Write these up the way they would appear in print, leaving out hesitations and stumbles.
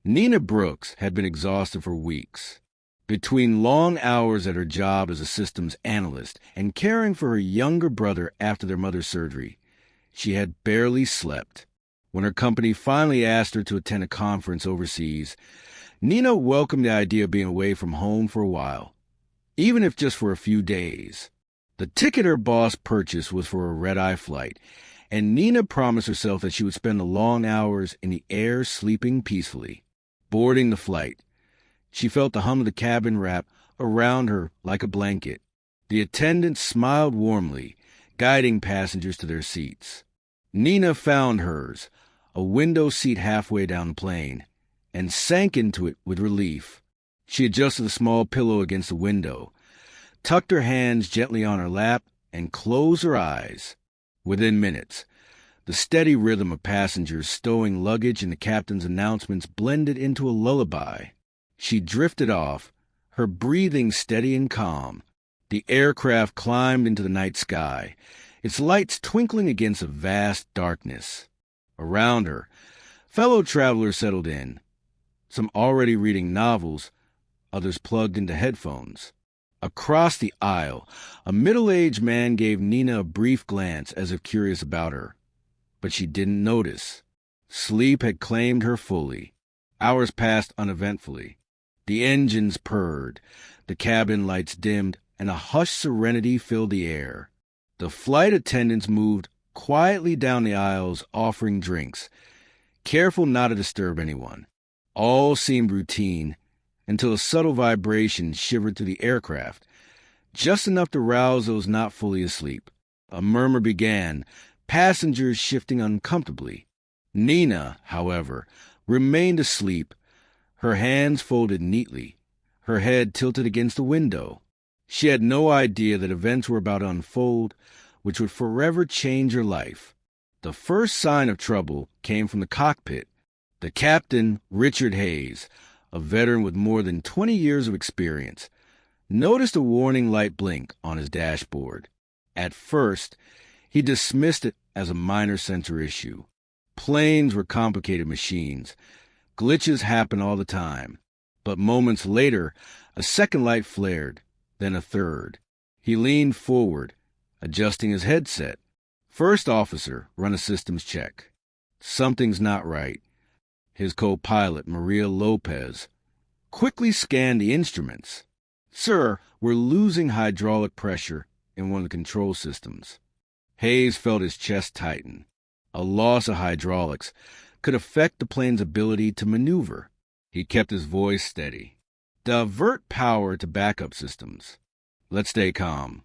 Nina Brooks had been exhausted for weeks. Between long hours at her job as a systems analyst and caring for her younger brother after their mother's surgery, she had barely slept. When her company finally asked her to attend a conference overseas, Nina welcomed the idea of being away from home for a while, even if just for a few days. The ticket her boss purchased was for a red-eye flight, and Nina promised herself that she would spend the long hours in the air sleeping peacefully. Boarding the flight, she felt the hum of the cabin wrap around her like a blanket. The attendant smiled warmly, guiding passengers to their seats. Nina found hers, a window seat halfway down the plane, and sank into it with relief. She adjusted the small pillow against the window, tucked her hands gently on her lap, and closed her eyes. Within minutes, the steady rhythm of passengers stowing luggage and the captain's announcements blended into a lullaby. She drifted off, her breathing steady and calm. The aircraft climbed into the night sky, its lights twinkling against a vast darkness. Around her, fellow travelers settled in, some already reading novels, others plugged into headphones. Across the aisle, a middle-aged man gave Nina a brief glance as if curious about her. But she didn't notice. Sleep had claimed her fully. Hours passed uneventfully. The engines purred, the cabin lights dimmed, and a hushed serenity filled the air. The flight attendants moved quietly down the aisles offering drinks, careful not to disturb anyone. All seemed routine, until a subtle vibration shivered through the aircraft, just enough to rouse those not fully asleep. A murmur began, passengers shifting uncomfortably. Nina, however, remained asleep, her hands folded neatly, her head tilted against the window. She had no idea that events were about to unfold, which would forever change her life. The first sign of trouble came from the cockpit. The captain, Richard Hayes, a veteran with more than 20 years of experience, noticed a warning light blink on his dashboard. At first, he dismissed it as a minor sensor issue. Planes were complicated machines. Glitches happen all the time. But moments later, a second light flared, then a third. He leaned forward, adjusting his headset. "First officer, run a systems check." "Something's not right." His co-pilot, Maria Lopez, quickly scanned the instruments. "Sir, we're losing hydraulic pressure in one of the control systems." Hayes felt his chest tighten. A loss of hydraulics could affect the plane's ability to maneuver. He kept his voice steady. "Divert power to backup systems. Let's stay calm."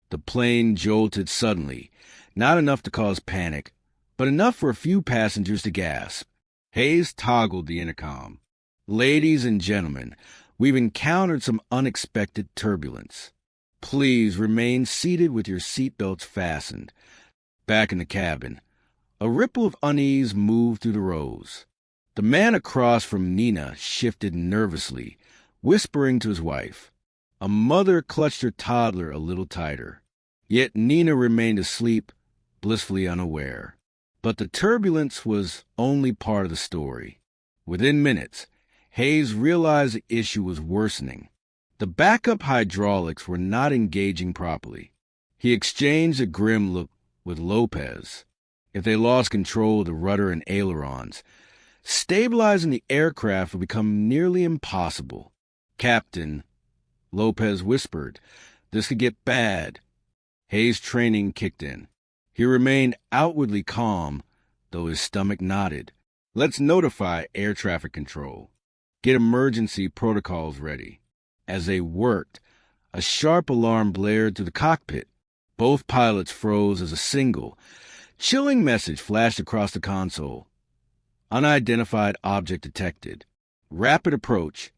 The plane jolted suddenly, not enough to cause panic, but enough for a few passengers to gasp. Hayes toggled the intercom. "Ladies and gentlemen, we've encountered some unexpected turbulence. Please remain seated with your seatbelts fastened." Back in the cabin, a ripple of unease moved through the rows. The man across from Nina shifted nervously, whispering to his wife. A mother clutched her toddler a little tighter. Yet Nina remained asleep, blissfully unaware. But the turbulence was only part of the story. Within minutes, Hayes realized the issue was worsening. The backup hydraulics were not engaging properly. He exchanged a grim look with Lopez. If they lost control of the rudder and ailerons, stabilizing the aircraft would become nearly impossible. "Captain," Lopez whispered, "this could get bad." Hayes' training kicked in. He remained outwardly calm, though his stomach knotted. "Let's notify air traffic control. Get emergency protocols ready." As they worked, a sharp alarm blared through the cockpit. Both pilots froze as a single, chilling message flashed across the console. "Unidentified object detected. Rapid approach.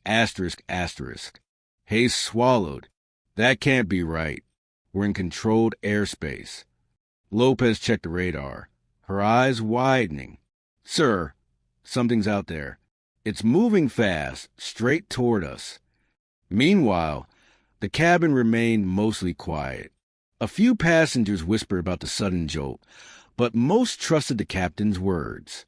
Asterisk, asterisk." Hayes swallowed. "That can't be right. We're in controlled airspace." Lopez checked the radar, her eyes widening. "Sir, something's out there. It's moving fast, straight toward us." Meanwhile, the cabin remained mostly quiet. A few passengers whispered about the sudden jolt, but most trusted the captain's words.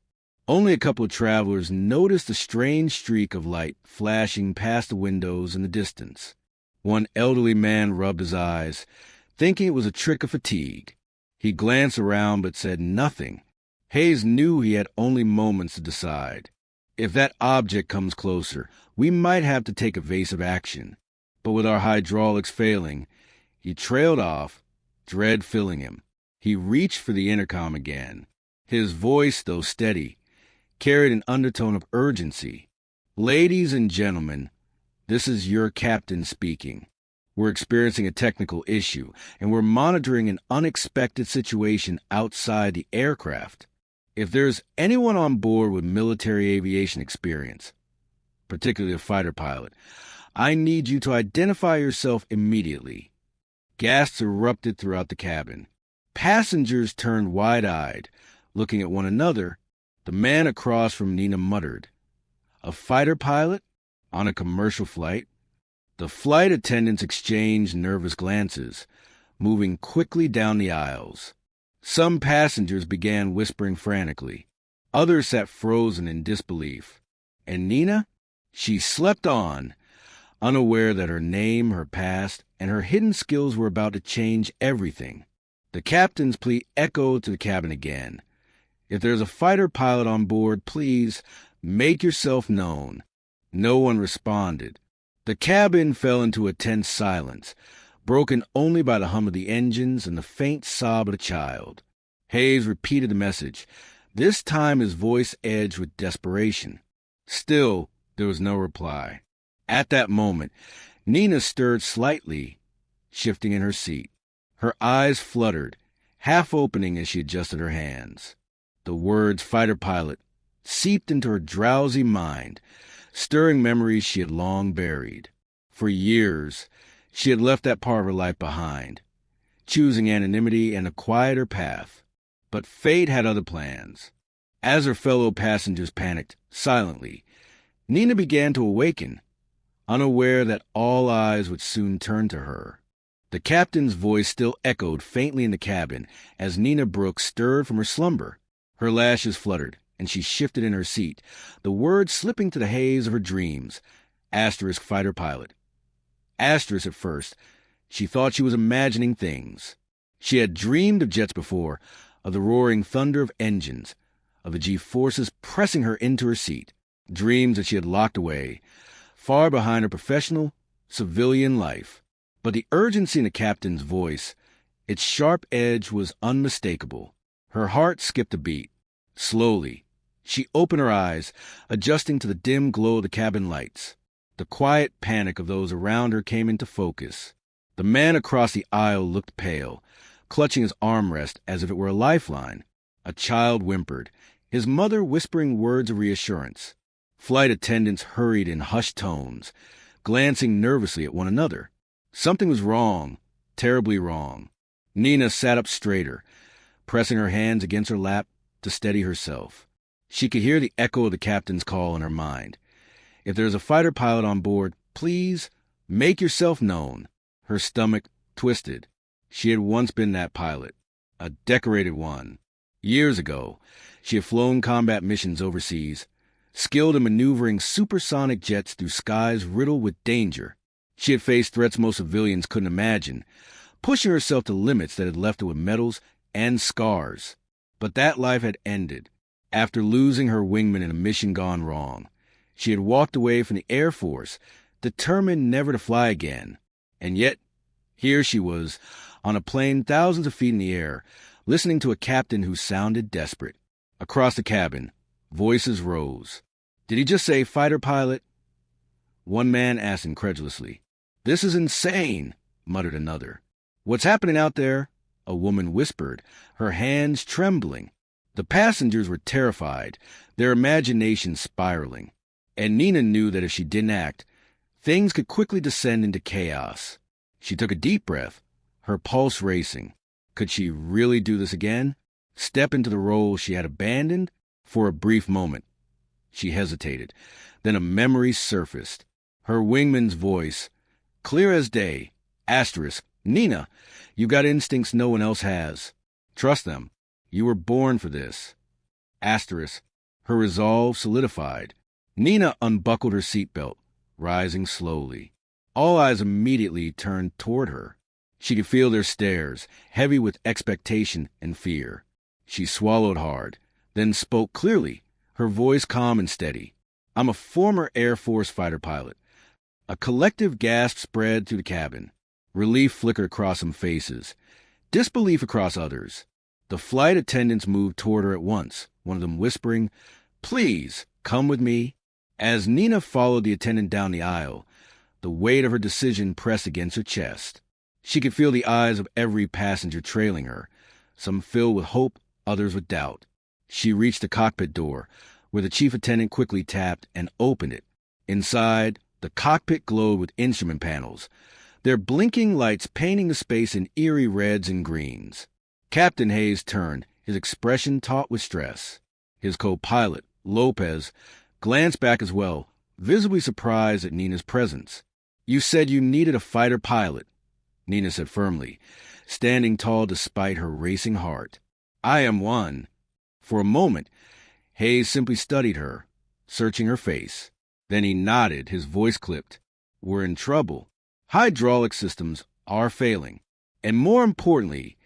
Only a couple of travelers noticed a strange streak of light flashing past the windows in the distance. One elderly man rubbed his eyes, thinking it was a trick of fatigue. He glanced around but said nothing. Hayes knew he had only moments to decide. If that object comes closer, we might have to take evasive action. But with our hydraulics failing, he trailed off, dread filling him. He reached for the intercom again. His voice, though steady, carried an undertone of urgency. "Ladies and gentlemen, this is your captain speaking. We're experiencing a technical issue, and we're monitoring an unexpected situation outside the aircraft. If there's anyone on board with military aviation experience, particularly a fighter pilot, I need you to identify yourself immediately." Gasps erupted throughout the cabin. Passengers turned wide-eyed, looking at one another. The man across from Nina muttered, "A fighter pilot? On a commercial flight?" The flight attendants exchanged nervous glances, moving quickly down the aisles. Some passengers began whispering frantically. Others sat frozen in disbelief. And Nina? She slept on, unaware that her name, her past, and her hidden skills were about to change everything. The captain's plea echoed to the cabin again. "If there's a fighter pilot on board, please make yourself known." No one responded. The cabin fell into a tense silence, broken only by the hum of the engines and the faint sob of a child. Hayes repeated the message, this time his voice edged with desperation. Still, there was no reply. At that moment, Nina stirred slightly, shifting in her seat. Her eyes fluttered, half opening as she adjusted her hands. The words "fighter pilot" seeped into her drowsy mind, stirring memories she had long buried. For years, she had left that part of her life behind, choosing anonymity and a quieter path. But fate had other plans. As her fellow passengers panicked, silently, Nina began to awaken, unaware that all eyes would soon turn to her. The captain's voice still echoed faintly in the cabin as Nina Brooks stirred from her slumber. Her lashes fluttered, and she shifted in her seat, the words slipping to the haze of her dreams. Asterisk fighter pilot. Asterisk at first. She thought she was imagining things. She had dreamed of jets before, of the roaring thunder of engines, of the G-forces pressing her into her seat. Dreams that she had locked away, far behind her professional, civilian life. But the urgency in the captain's voice, its sharp edge was unmistakable. Her heart skipped a beat. Slowly, she opened her eyes, adjusting to the dim glow of the cabin lights. The quiet panic of those around her came into focus. The man across the aisle looked pale, clutching his armrest as if it were a lifeline. A child whimpered, his mother whispering words of reassurance. Flight attendants hurried in hushed tones, glancing nervously at one another. Something was wrong, terribly wrong. Nina sat up straighter, pressing her hands against her lap to steady herself. She could hear the echo of the captain's call in her mind. "If there's a fighter pilot on board, please make yourself known." Her stomach twisted. She had once been that pilot, a decorated one. Years ago, she had flown combat missions overseas, skilled in maneuvering supersonic jets through skies riddled with danger. She had faced threats most civilians couldn't imagine, pushing herself to limits that had left her with medals and scars. But that life had ended. After losing her wingman in a mission gone wrong, she had walked away from the Air Force, determined never to fly again. And yet, here she was, on a plane thousands of feet in the air, listening to a captain who sounded desperate. Across the cabin, voices rose. "Did he just say fighter pilot?" One man asked incredulously. "This is insane," muttered another. "What's happening out there?" a woman whispered, her hands trembling. The passengers were terrified, their imaginations spiraling. And Nina knew that if she didn't act, things could quickly descend into chaos. She took a deep breath, her pulse racing. Could she really do this again? Step into the role she had abandoned? For a brief moment, she hesitated. Then a memory surfaced. Her wingman's voice, clear as day. Asterisk, "Nina, you got instincts no one else has. Trust them. You were born for this." Asterisk, Her resolve solidified. Nina unbuckled her seatbelt, rising slowly. All eyes immediately turned toward her. She could feel their stares, heavy with expectation and fear. She swallowed hard, then spoke clearly, her voice calm and steady. "I'm a former Air Force fighter pilot." A collective gasp spread through the cabin. Relief flickered across some faces, disbelief across others. The flight attendants moved toward her at once, one of them whispering, "Please, come with me." As Nina followed the attendant down the aisle, the weight of her decision pressed against her chest. She could feel the eyes of every passenger trailing her, some filled with hope, others with doubt. She reached the cockpit door, where the chief attendant quickly tapped and opened it. Inside, the cockpit glowed with instrument panels, their blinking lights painting the space in eerie reds and greens. Captain Hayes turned, his expression taut with stress. His co-pilot, Lopez, glanced back as well, visibly surprised at Nina's presence. "You said you needed a fighter pilot," Nina said firmly, standing tall despite her racing heart. "I am one." For a moment, Hayes simply studied her, searching her face. Then he nodded, his voice clipped. "We're in trouble. Hydraulic systems are failing. And more importantly,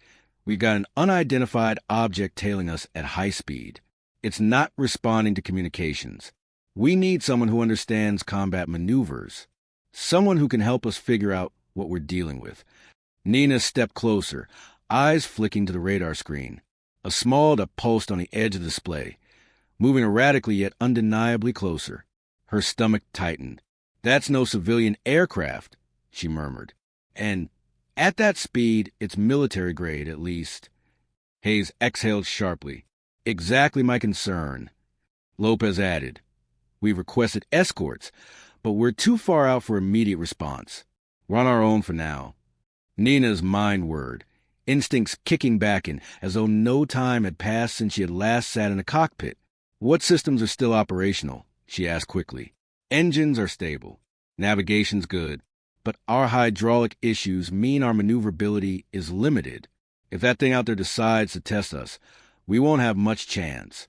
we've got an unidentified object tailing us at high speed. It's not responding to communications. We need someone who understands combat maneuvers, someone who can help us figure out what we're dealing with." Nina stepped closer, eyes flicking to the radar screen. A small dot pulsed on the edge of the display, moving erratically yet undeniably closer. Her stomach tightened. "That's no civilian aircraft," she murmured. "And at that speed, it's military grade, at least." Hayes exhaled sharply. "Exactly my concern." Lopez added, "We've requested escorts, but we're too far out for immediate response. We're on our own for now." Nina's mind whirred, instincts kicking back in, as though no time had passed since she had last sat in a cockpit. "What systems are still operational?" she asked quickly. "Engines are stable. Navigation's good. But our hydraulic issues mean our maneuverability is limited. If that thing out there decides to test us, we won't have much chance."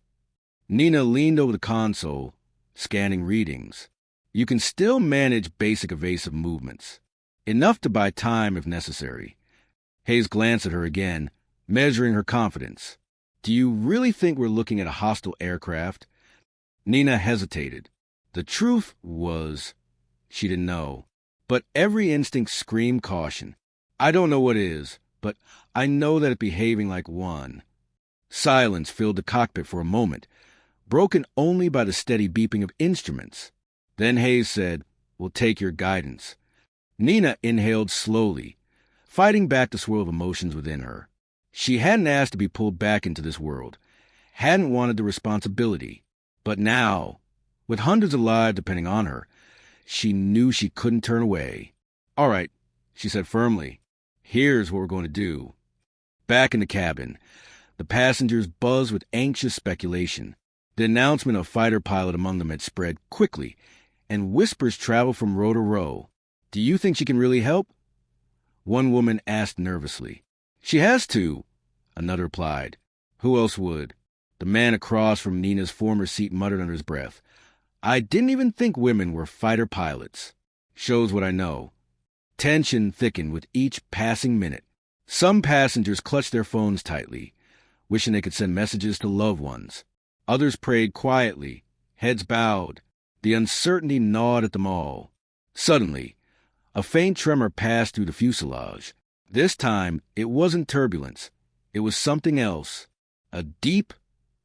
Nina leaned over the console, scanning readings. "You can still manage basic evasive movements. Enough to buy time if necessary." Hayes glanced at her again, measuring her confidence. "Do you really think we're looking at a hostile aircraft?" Nina hesitated. The truth was, she didn't know. But every instinct screamed caution. "I don't know what is, but I know that it's behaving like one." Silence filled the cockpit for a moment, broken only by the steady beeping of instruments. Then Hayes said, "We'll take your guidance." Nina inhaled slowly, fighting back the swirl of emotions within her. She hadn't asked to be pulled back into this world, hadn't wanted the responsibility. But now, with hundreds of lives depending on her, she knew she couldn't turn away. "All right," she said firmly. "Here's what we're going to do." Back in the cabin, the passengers buzzed with anxious speculation. The announcement of fighter pilot among them had spread quickly, and whispers traveled from row to row. "Do you think she can really help?" one woman asked nervously. "She has to," another replied. "Who else would?" The man across from Nina's former seat muttered under his breath, "I didn't even think women were fighter pilots. Shows what I know." Tension thickened with each passing minute. Some passengers clutched their phones tightly, wishing they could send messages to loved ones. Others prayed quietly, heads bowed. The uncertainty gnawed at them all. Suddenly, a faint tremor passed through the fuselage. This time, it wasn't turbulence. It was something else. A deep,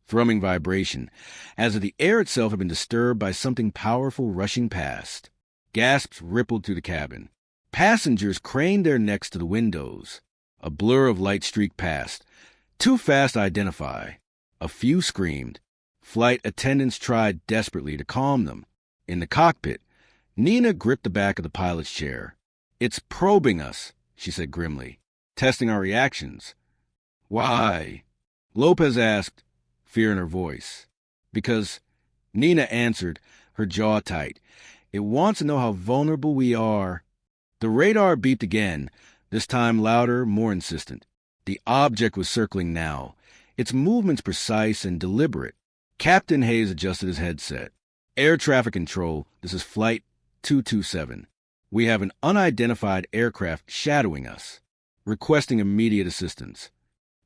thrumming vibration, as if the air itself had been disturbed by something powerful rushing past. Gasps rippled through the cabin. Passengers craned their necks to the windows. A blur of light streaked past, too fast to identify. A few screamed. Flight attendants tried desperately to calm them. In the cockpit, Nina gripped the back of the pilot's chair. "It's probing us," she said grimly, "testing our reactions." "Why?" Lopez asked, fear in her voice. "Because," Nina answered, her jaw tight, "it wants to know how vulnerable we are." The radar beeped again, this time louder, more insistent. The object was circling now, its movements precise and deliberate. Captain Hayes adjusted his headset. Air traffic control, this is Flight 227. We have an unidentified aircraft shadowing us, requesting immediate assistance.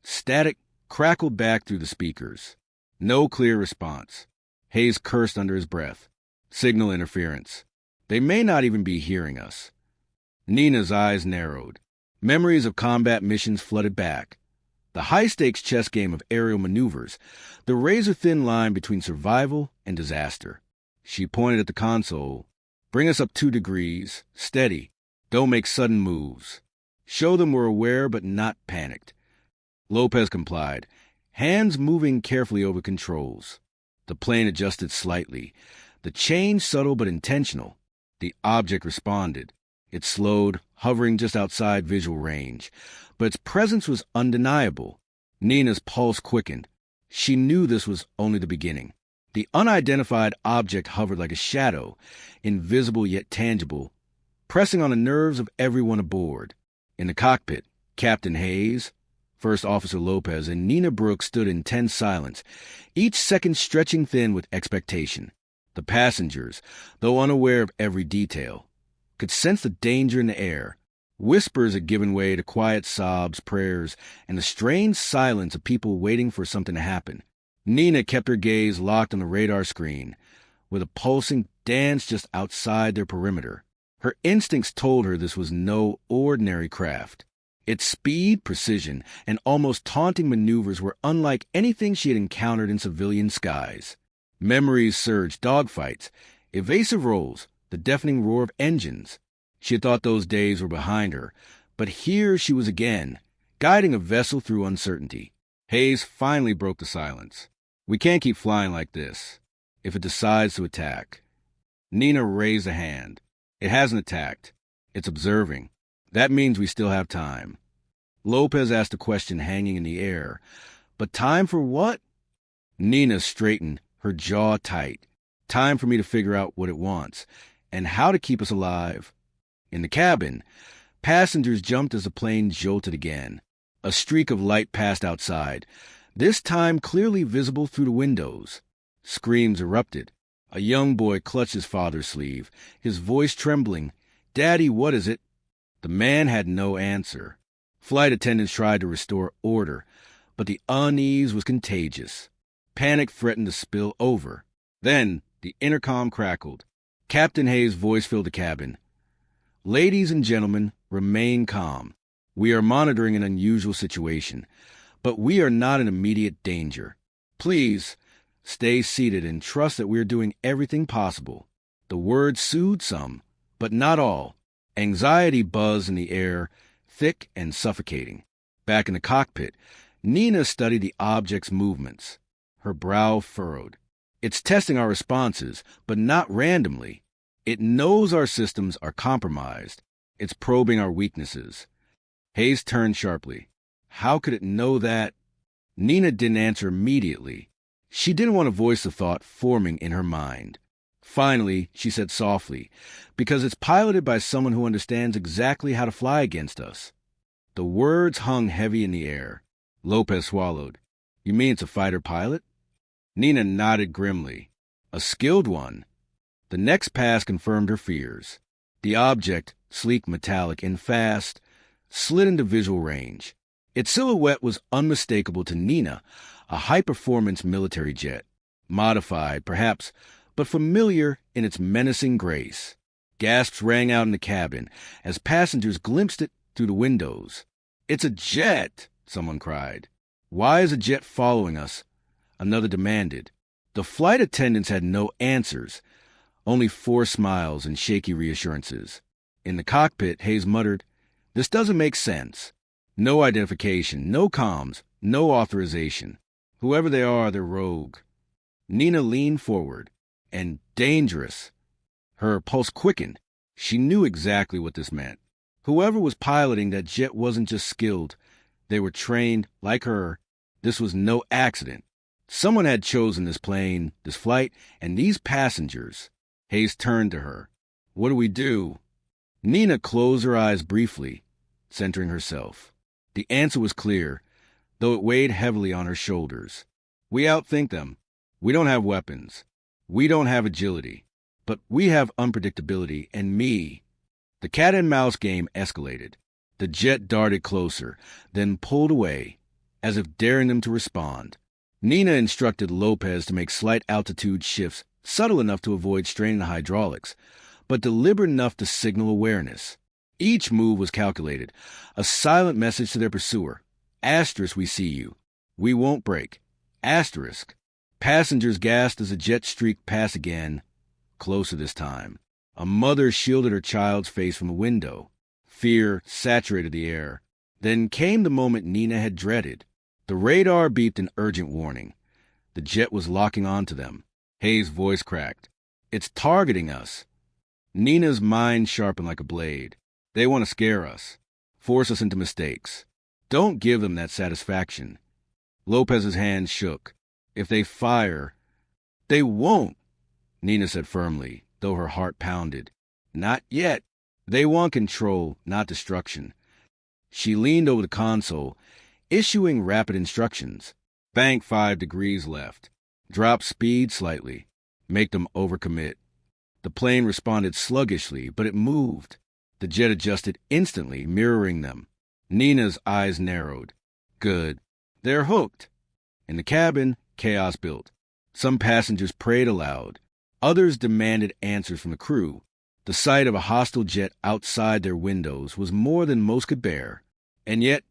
Static crackled back through the speakers. No clear response. Hayes cursed under his breath. Signal interference. They may not even be hearing us. Nina's eyes narrowed. Memories of combat missions flooded back. The high-stakes chess game of aerial maneuvers, the razor-thin line between survival and disaster. She pointed at the console. Bring us up 2 degrees. Steady. Don't make sudden moves. Show them we're aware but not panicked. Lopez complied, hands moving carefully over controls. The plane adjusted slightly. The change subtle but intentional. The object responded. It slowed, hovering just outside visual range. But its presence was undeniable. Nina's pulse quickened. She knew this was only the beginning. The unidentified object hovered like a shadow, invisible yet tangible, pressing on the nerves of everyone aboard. In the cockpit, Captain Hayes, First Officer Lopez, and Nina Brooks stood in tense silence, each second stretching thin with expectation. The passengers, though unaware of every detail, could sense the danger in the air. Whispers had given way to quiet sobs, prayers, and the strained silence of people waiting for something to happen. Nina kept her gaze locked on the radar screen, with a pulsing dance just outside their perimeter. Her instincts told her this was no ordinary craft. Its speed, precision, and almost taunting maneuvers were unlike anything she had encountered in civilian skies. Memories surged, dogfights, evasive rolls, the deafening roar of engines. She had thought those days were behind her, but here she was again, guiding a vessel through uncertainty. Hayes finally broke the silence. We can't keep flying like this. If it decides to attack. Nina raised a hand. It hasn't attacked. It's observing. That means we still have time. Lopez asked a question hanging in the air. But time for what? Nina straightened, her jaw tight. Time for me to figure out what it wants, and how to keep us alive. In the cabin, passengers jumped as the plane jolted again. A streak of light passed outside, this time clearly visible through the windows. Screams erupted. A young boy clutched his father's sleeve, his voice trembling. "Daddy, what is it?" The man had no answer. Flight attendants tried to restore order, but the unease was contagious. Panic threatened to spill over. Then the intercom crackled. Captain Hayes' voice filled the cabin. "Ladies and gentlemen, remain calm. We are monitoring an unusual situation, but we are not in immediate danger. Please, stay seated and trust that we are doing everything possible." The words soothed some, but not all. Anxiety buzzed in the air, thick and suffocating. Back in the cockpit, Nina studied the object's movements. Her brow furrowed. It's testing our responses, but not randomly. It knows our systems are compromised. It's probing our weaknesses. Hayes turned sharply. How could it know that? Nina didn't answer immediately. She didn't want to voice the thought forming in her mind. Finally, she said softly, "Because it's piloted by someone who understands exactly how to fly against us." The words hung heavy in the air. Lopez swallowed. "You mean it's a fighter pilot?" Nina nodded grimly. "A skilled one." The next pass confirmed her fears. The object, sleek, metallic, and fast, slid into visual range. Its silhouette was unmistakable to Nina, a high-performance military jet. Modified, perhaps, but familiar in its menacing grace. Gasps rang out in the cabin as passengers glimpsed it through the windows. "It's a jet!" someone cried. "Why is a jet following us?" another demanded. The flight attendants had no answers, only forced smiles and shaky reassurances. In the cockpit, Hayes muttered, "This doesn't make sense. No identification, no comms, no authorization. Whoever they are, they're rogue." Nina leaned forward. "And dangerous." Her pulse quickened. She knew exactly what this meant. Whoever was piloting that jet wasn't just skilled. They were trained, like her. This was no accident. Someone had chosen this plane, this flight, and these passengers. Hayes turned to her. "What do we do?" Nina closed her eyes briefly, centering herself. The answer was clear, though it weighed heavily on her shoulders. "We outthink them. We don't have weapons. We don't have agility. But we have unpredictability and me. The cat and mouse game escalated. The jet darted closer, then pulled away, as if daring them to respond. Nina instructed Lopez to make slight altitude shifts, subtle enough to avoid straining the hydraulics, but deliberate enough to signal awareness. Each move was calculated, a silent message to their pursuer. Asterisk, we see you. We won't break. Asterisk. Passengers gasped as the jet streaked past again, closer this time. A mother shielded her child's face from a window. Fear saturated the air. Then came the moment Nina had dreaded. The radar beeped an urgent warning. The jet was locking onto them. Hayes' voice cracked. It's targeting us. Nina's mind sharpened like a blade. They want to scare us, force us into mistakes. Don't give them that satisfaction. Lopez's hand shook. If they fire, they won't, Nina said firmly, though her heart pounded. Not yet. They want control, not destruction. She leaned over the console, issuing rapid instructions. Bank 5 degrees left. Drop speed slightly. Make them overcommit. The plane responded sluggishly, but it moved. The jet adjusted instantly, mirroring them. Nina's eyes narrowed. Good. They're hooked. In the cabin, chaos built. Some passengers prayed aloud. Others demanded answers from the crew. The sight of a hostile jet outside their windows was more than most could bear. And yet,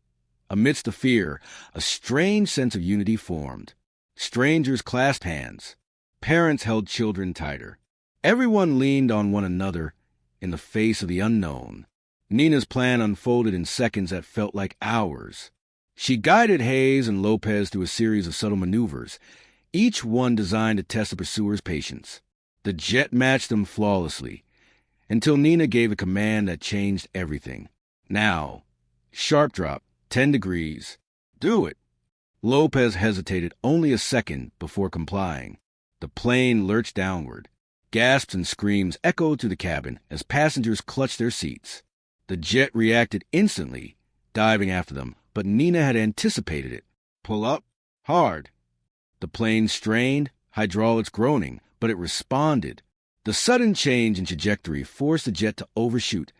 amidst the fear, a strange sense of unity formed. Strangers clasped hands. Parents held children tighter. Everyone leaned on one another in the face of the unknown. Nina's plan unfolded in seconds that felt like hours. She guided Hayes and Lopez through a series of subtle maneuvers, each one designed to test the pursuer's patience. The jet matched them flawlessly, until Nina gave a command that changed everything. Now, sharp drop, 10 degrees. Do it. Lopez hesitated only a second before complying. The plane lurched downward. Gasps and screams echoed through the cabin as passengers clutched their seats. The jet reacted instantly, diving after them, but Nina had anticipated it. Pull up, hard. The plane strained, hydraulics groaning, but it responded. The sudden change in trajectory forced the jet to overshoot,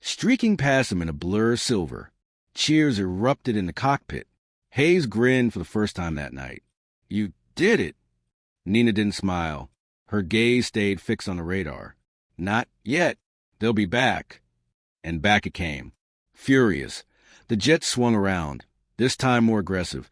streaking past them in a blur of silver. Cheers erupted in the cockpit. Hayes grinned for the first time that night. You did it. Nina didn't smile. Her gaze stayed fixed on the radar. Not yet. They'll be back. And back it came. Furious. The jet swung around, this time more aggressive.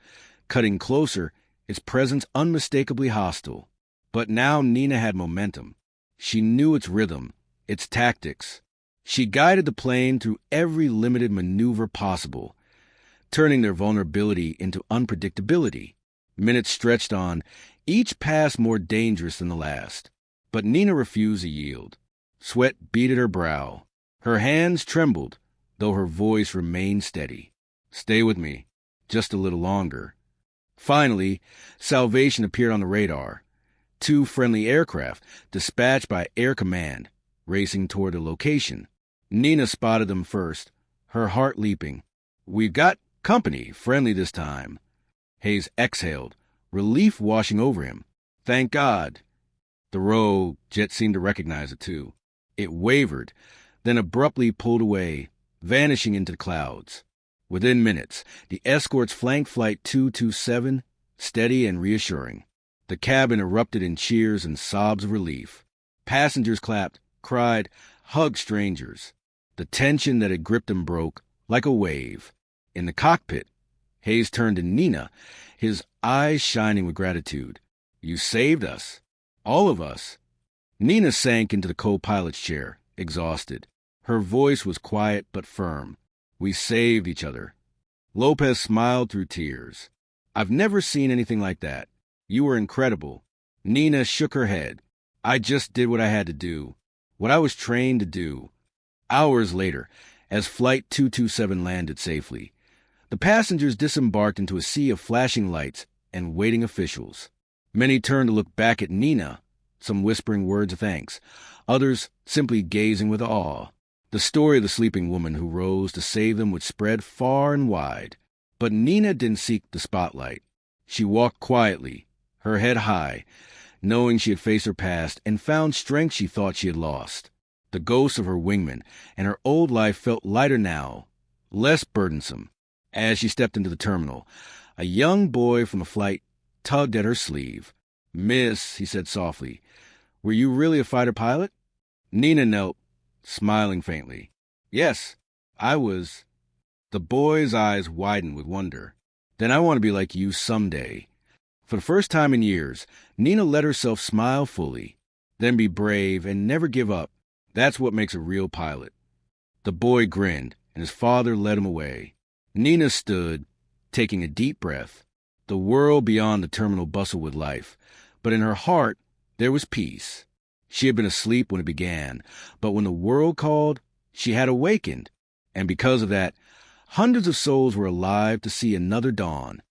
Cutting closer, its presence unmistakably hostile. But now Nina had momentum. She knew its rhythm, its tactics. She guided the plane through every limited maneuver possible, turning their vulnerability into unpredictability. Minutes stretched on, each pass more dangerous than the last. But Nina refused to yield. Sweat beaded her brow. Her hands trembled, though her voice remained steady. Stay with me, just a little longer. Finally, salvation appeared on the radar. 2 friendly aircraft, dispatched by Air Command, racing toward the location. Nina spotted them first, her heart leaping. We've got company, friendly this time. Hayes exhaled, relief washing over him. Thank God. The rogue jet seemed to recognize it, too. It wavered, then abruptly pulled away, vanishing into the clouds. Within minutes, the escorts flanked Flight 227, steady and reassuring. The cabin erupted in cheers and sobs of relief. Passengers clapped, cried, hugged strangers. The tension that had gripped them broke, like a wave. In the cockpit, Hayes turned to Nina, his eyes shining with gratitude. You saved us. All of us. Nina sank into the co-pilot's chair, exhausted. Her voice was quiet but firm. We saved each other. Lopez smiled through tears. I've never seen anything like that. You were incredible. Nina shook her head. I just did what I had to do, what I was trained to do. Hours later, as Flight 227 landed safely, the passengers disembarked into a sea of flashing lights and waiting officials. Many turned to look back at Nina, some whispering words of thanks, others simply gazing with awe. The story of the sleeping woman who rose to save them would spread far and wide. But Nina didn't seek the spotlight. She walked quietly, her head high, knowing she had faced her past and found strength she thought she had lost. The ghosts of her wingman and her old life felt lighter now, less burdensome. As she stepped into the terminal, a young boy from the flight tugged at her sleeve. "Miss," he said softly, "were you really a fighter pilot?" Nina knelt, smiling faintly. "Yes, I was." The boy's eyes widened with wonder. "Then I want to be like you someday." For the first time in years, Nina let herself smile fully. Then be brave and never give up. That's what makes a real pilot. The boy grinned, and his father led him away. Nina stood, taking a deep breath. The world beyond the terminal bustled with life, but in her heart there was peace. She had been asleep when it began, but when the world called, she had awakened. And because of that, hundreds of souls were alive to see another dawn.